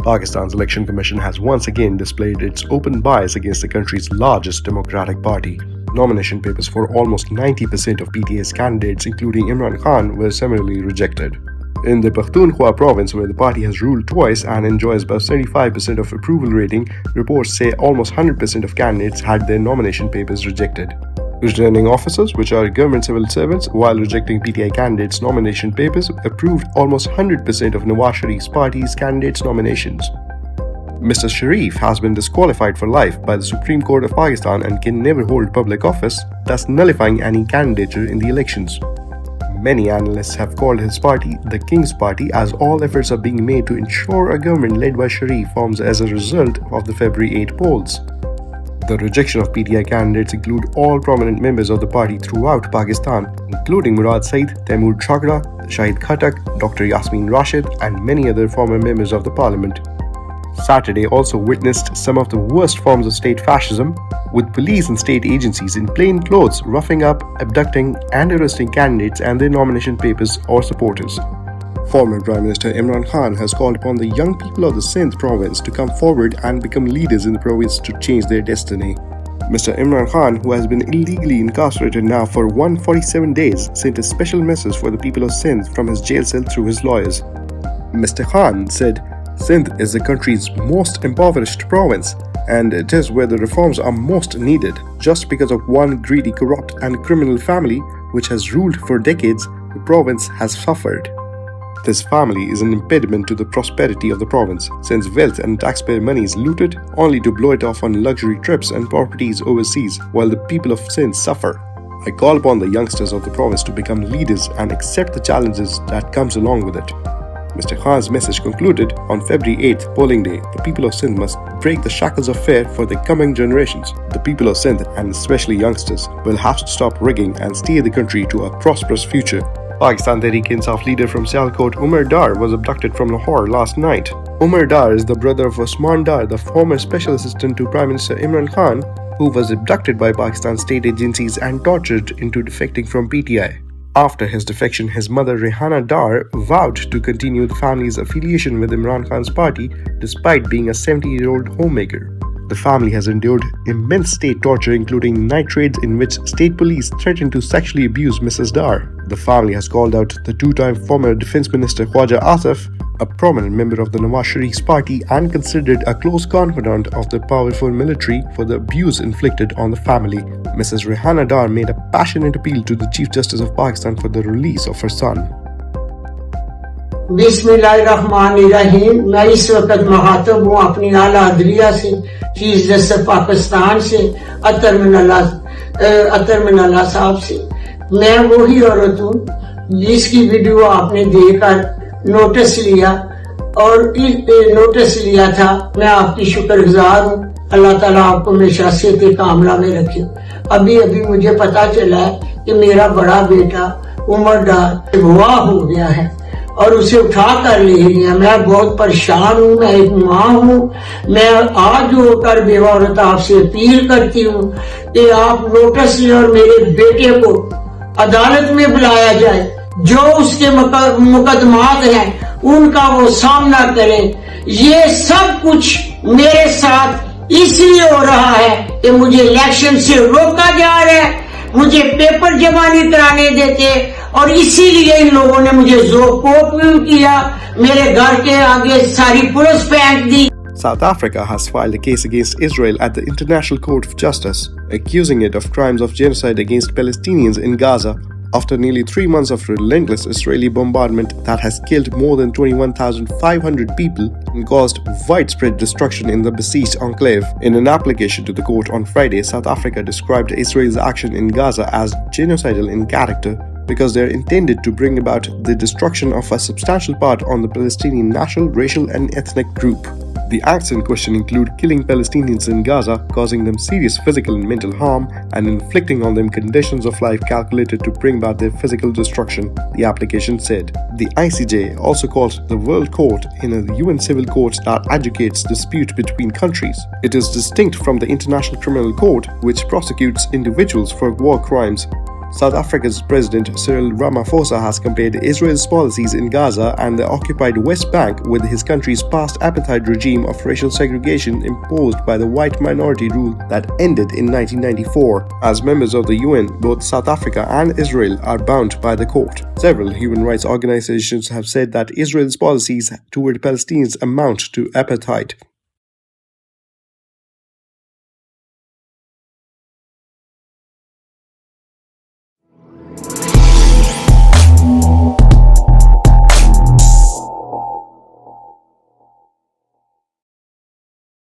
Pakistan's Election Commission has once again displayed its open bias against the country's largest democratic party. Nomination papers for almost 90% of PTI's candidates, including Imran Khan, were summarily rejected. In the Pakhtunkhwa province, where the party has ruled twice and enjoys about 75% of approval rating, reports say almost 100% of candidates had their nomination papers rejected. Returning officers, which are government civil servants, while rejecting PTI candidates' nomination papers, approved almost 100% of Nawaz Sharif's party's candidates' nominations. Mr. Sharif has been disqualified for life by the Supreme Court of Pakistan and can never hold public office, thus nullifying any candidature in the elections. Many analysts have called his party the King's Party, as all efforts are being made to ensure a government led by Sharif forms as a result of the February 8 polls. The rejection of PTI candidates include all prominent members of the party throughout Pakistan, including Murad Saeed, Taimur Chhakra, Shahid Khattak, Dr. Yasmin Rashid, and many other former members of the parliament. Saturday also witnessed some of the worst forms of state fascism, with police and state agencies in plain clothes roughing up, abducting, and arresting candidates and their nomination papers or supporters. Former Prime Minister Imran Khan has called upon the young people of the Sindh province to come forward and become leaders in the province to change their destiny. Mr. Imran Khan, who has been illegally incarcerated now for 147 days, sent a special message for the people of Sindh from his jail cell through his lawyers. Mr. Khan said, "Sindh is the country's most impoverished province, and it is where the reforms are most needed. Just because of one greedy, corrupt, and criminal family which has ruled for decades, the province has suffered. This family is an impediment to the prosperity of the province, since wealth and taxpayer money is looted only to blow it off on luxury trips and properties overseas, while the people of Sindh suffer. I call upon the youngsters of the province to become leaders and accept the challenges that comes along with it." Mr. Khan's message concluded, on February 8th, polling day, the people of Sindh must break the shackles of fear for the coming generations. The people of Sindh, and especially youngsters, will have to stop rigging and steer the country to a prosperous future. Pakistan Tehreek-e-Insaf leader from Sialkot, Umar Dar, was abducted from Lahore last night. Umar Dar is the brother of Osman Dar, the former special assistant to Prime Minister Imran Khan, who was abducted by Pakistan state agencies and tortured into defecting from PTI. After his defection, his mother Rehana Dar vowed to continue the family's affiliation with Imran Khan's party despite being a 70-year-old homemaker. The family has endured immense state torture, including night raids in which state police threatened to sexually abuse Mrs. Dar. The family has called out the two-time former Defense Minister Khwaja Asif, a prominent member of the Nawaz Sharif's party and considered a close confidant of the powerful military, for the abuse inflicted on the family. Mrs. Rehana Dar made a passionate appeal to the Chief Justice of Pakistan for the release of her son. बिस्मिल्लाहिर्रहमानिर्रहीम। मैं इस वक्त मुखातब हूँ अपनी आला अदलिया से, chief justice Pakistan से, अतर मिनल्ला साहब से। मैं वही औरत हूँ जिसकी वीडियो आपने देखकर नोटिस लिया था। मैं आपकी शुक्रगुजार हूँ। अल्लाह ताला आपको हमेशा सेहत कामला में रखे। अभी मुझे पता चला है कि मेरा बड़ा बेटा उमर डार अगवा हो गया है और उसे उठा कर ले गया। मैं बहुत परेशान हूँ, मैं एक माँ हूँ। मैं आज होकर बेवा औरत आपसे अपील करती हूँ कि आप नोटिस लें और मेरे बेटे को अदालत में बुलाया जाए। जो उसके मुकदमात हैं उनका वो सामना करें। ये सब कुछ मेरे साथ इसलिए हो रहा है कि मुझे इलेक्शन से रोका जा रहा है, मुझे पेपर जमा नहीं कराने देते और इसीलिए इन लोगों ने मुझे जोरपोक किया। मेरे घर के आगे सारी पुलिस फेंक दी। South Africa has filed a case against Israel at the International Court of Justice, accusing it of crimes of genocide against Palestinians in Gaza after nearly 3 months of relentless Israeli bombardment that has killed more than 21,500 people and caused widespread destruction in the besieged enclave. In an application to the court on Friday, South Africa described Israel's action in Gaza as genocidal in character because they are intended to bring about the destruction of a substantial part on the Palestinian national, racial, and ethnic group. The acts in question include killing Palestinians in Gaza, causing them serious physical and mental harm, and inflicting on them conditions of life calculated to bring about their physical destruction, the application said. The ICJ also called the World Court in a UN civil court that adjudicates dispute between countries. It is distinct from the International Criminal Court, which prosecutes individuals for war crimes. South Africa's President Cyril Ramaphosa has compared Israel's policies in Gaza and the occupied West Bank with his country's past apartheid regime of racial segregation imposed by the white minority rule that ended in 1994. As members of the UN, both South Africa and Israel are bound by the court. Several human rights organizations have said that Israel's policies toward Palestinians amount to apartheid.